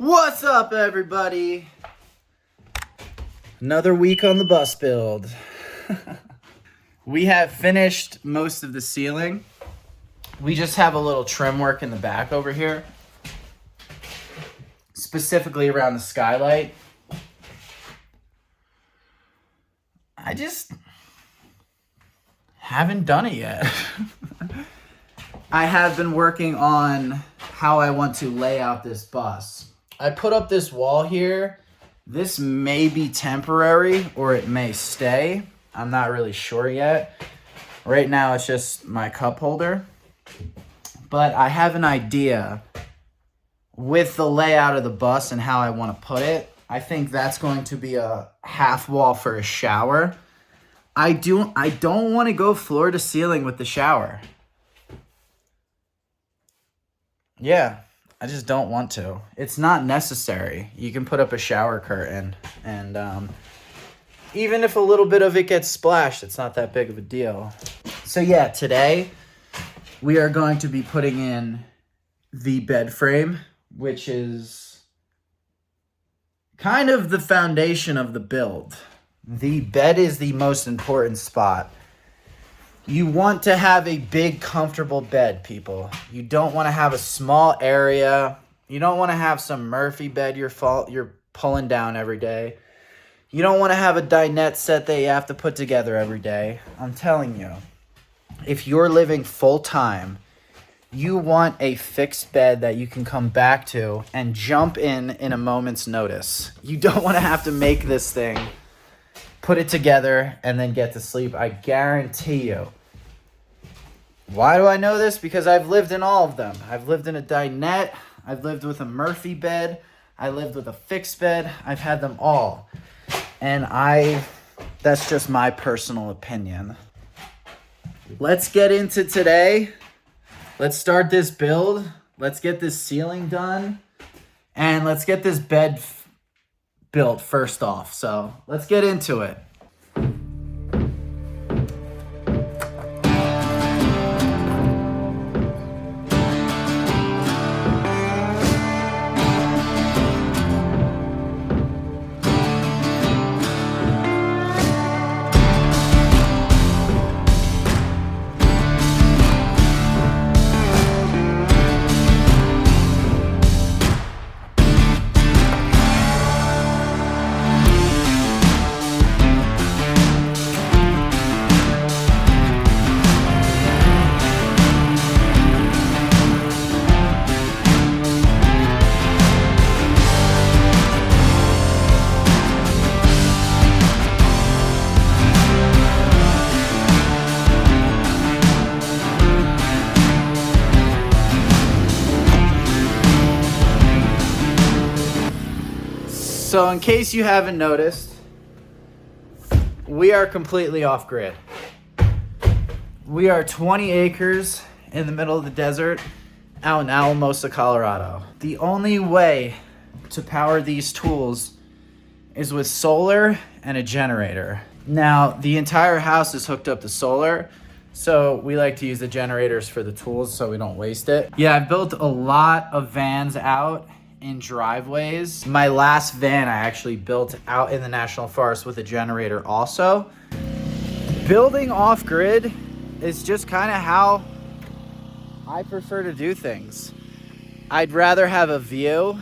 What's up, everybody? Another week on the bus build. We have finished most of the ceiling. We just have a little trim work in the back over here, specifically around the skylight. I just haven't done it yet. I have been working on how I want to lay out this bus. I put up this wall here. This may be temporary or it may stay. I'm not really sure yet. Right now it's just my cup holder. But I have an idea with the layout of the bus and how I want to put it. I think that's going to be a half wall for a shower. I don't want to go floor to ceiling with the shower. Yeah. I just don't want to. It's not necessary. You can put up a shower curtain and even if a little bit of it gets splashed, it's not that big of a deal. So yeah, today we are going to be putting in the bed frame, which is kind of the foundation of the build. The bed is the most important spot. You want to have a big, comfortable bed, people. You don't want to have a small area. You don't want to have some Murphy bed you're pulling down every day. You don't want to have a dinette set that you have to put together every day. I'm telling you, if you're living full-time, you want a fixed bed that you can come back to and jump in a moment's notice. You don't want to have to make this thing, put it together, and then get to sleep. I guarantee you. Why do I know this? Because I've lived in all of them. I've lived in a dinette. I've lived with a Murphy bed. I lived with a fixed bed. I've had them all. And that's just my personal opinion. Let's get into today. Let's start this build. Let's get this ceiling done. And let's get this bed built first off. So let's get into it. So in case you haven't noticed, we are completely off-grid. We are 20 acres in the middle of the desert out in Alamosa, Colorado. The only way to power these tools is with solar and a generator. Now, the entire house is hooked up to solar, so we like to use the generators for the tools so we don't waste it. Yeah, I built a lot of vans out in driveways. My last van I actually built out in the National Forest with a generator also. Building off-grid is just kind of how I prefer to do things. I'd rather have a view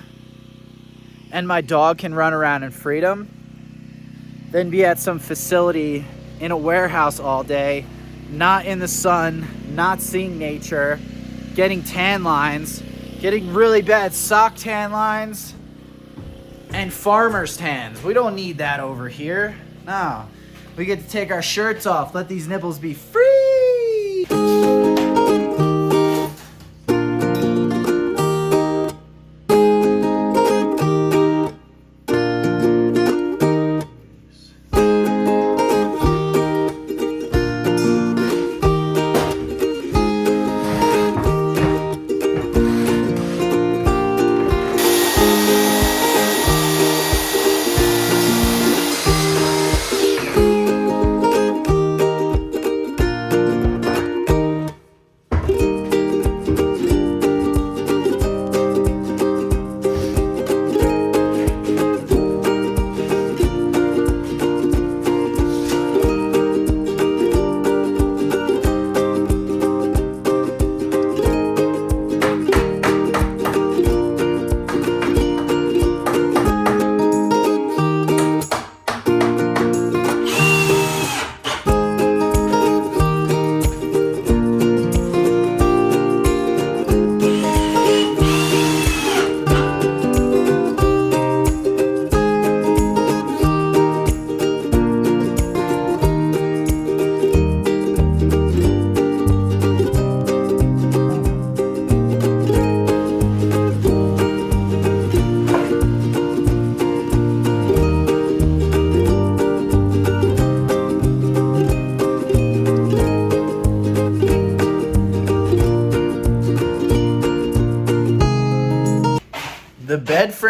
and my dog can run around in freedom than be at some facility in a warehouse all day, not in the sun, not seeing nature, getting tan lines, getting really bad sock tan lines, and farmer's tans. We don't need that over here. No. We get to take our shirts off, let these nipples be free.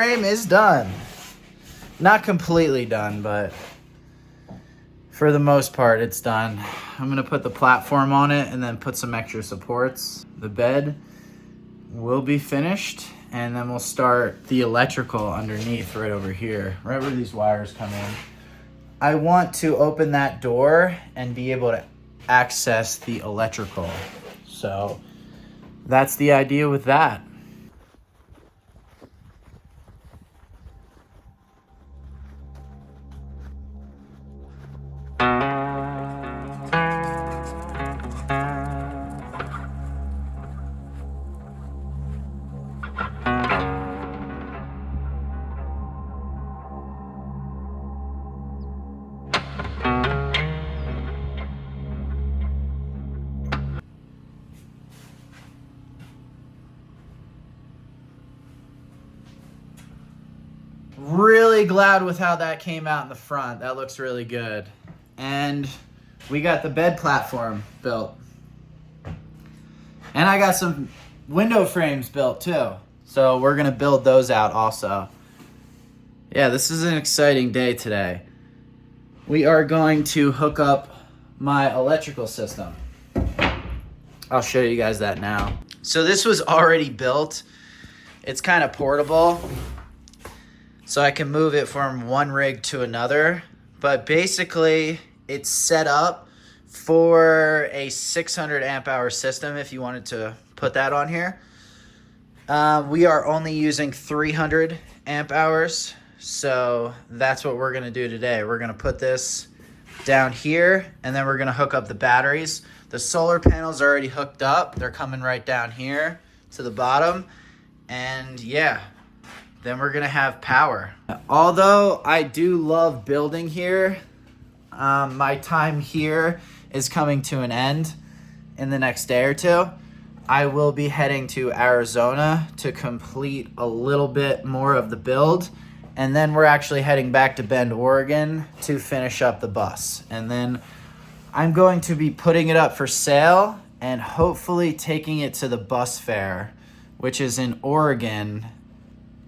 frame is done. Not completely done, but for the most part, it's done. I'm gonna put the platform on it and then put some extra supports. The bed will be finished, and then we'll start the electrical underneath right over here, right where these wires come in. I want to open that door and be able to access the electrical. So that's the idea with that. Really glad with how that came out in the front. That looks really good. And we got the bed platform built. And I got some window frames built too. So we're gonna build those out also. Yeah, this is an exciting day today. We are going to hook up my electrical system. I'll show you guys that now. So this was already built. It's kind of portable, so I can move it from one rig to another. But basically, it's set up for a 600 amp hour system if you wanted to put that on here. We are only using 300 amp hours, so that's what we're gonna do today. We're gonna put this down here, and then we're gonna hook up the batteries. The solar panels are already hooked up. They're coming right down here to the bottom, and yeah, then we're gonna have power. Although I do love building here, my time here is coming to an end in the next day or two. I will be heading to Arizona to complete a little bit more of the build, and then we're actually heading back to Bend, Oregon to finish up the bus. And then I'm going to be putting it up for sale and hopefully taking it to the bus fair, which is in Oregon,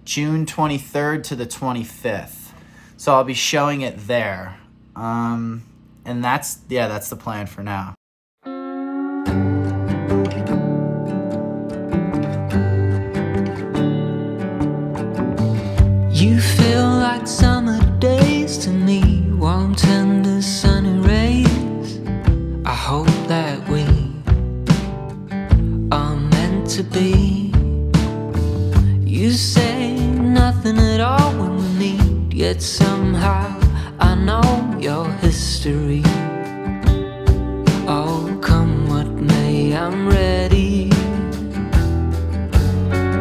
June 23rd to the 25th. So I'll be showing it there. And that's the plan for now. You feel like summer days to me, warm tender sunny rays. I hope that we are meant to be. You say nothing at all when we meet, yet somehow I know your history. Oh, come what may, I'm ready.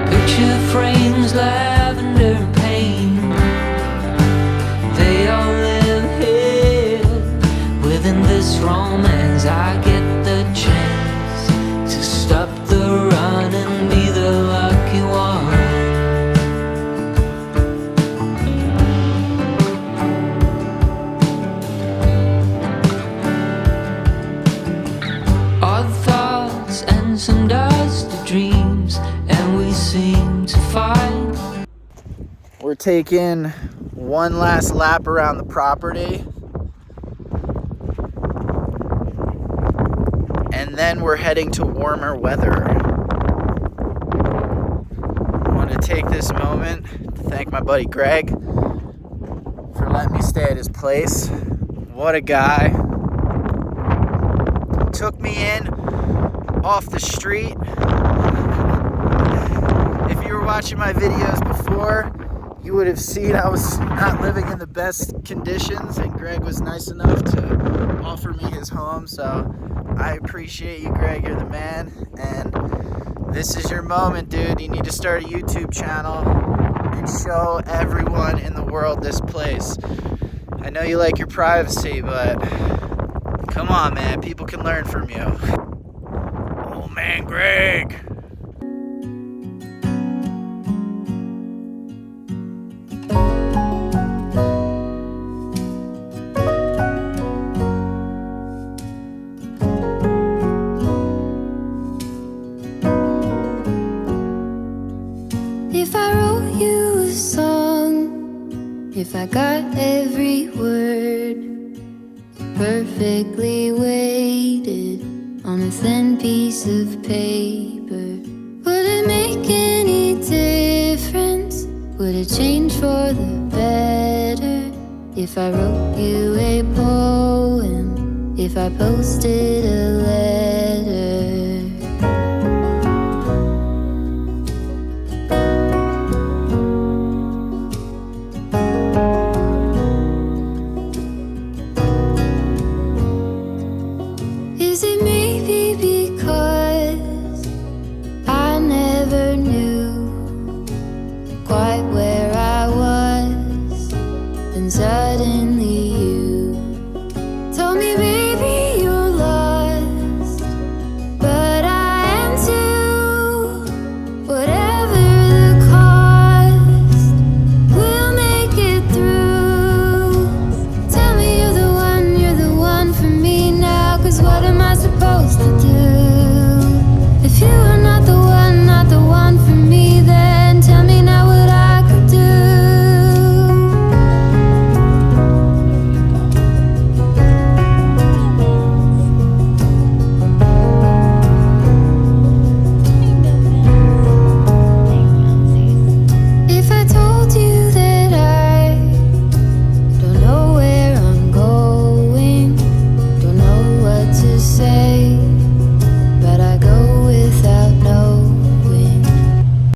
Picture frames, lavender and pain, they all live here within this romance. I get the chance to stop the run and be the lucky one. Odd thoughts and some dusty dreams, and we seem to find. We're taking one last lap around the property, and then we're heading to warmer weather. I want to take this moment to thank my buddy Greg for letting me stay at his place. What a guy. Took me in off the street. If you were watching my videos before, you would have seen I was not living in the best conditions, and Greg was nice enough to offer me his home. So I appreciate you, Greg. You're the man, and this is your moment, dude. You need to start a YouTube channel and show everyone in the world this place. I know you like your privacy, but come on, man. People can learn from you. Oh, man, Greg. If I wrote you a song If I got every word perfectly weighted on a thin piece of paper, would it make any difference? Would it change for the better? If I wrote you a poem, if I posted a letter?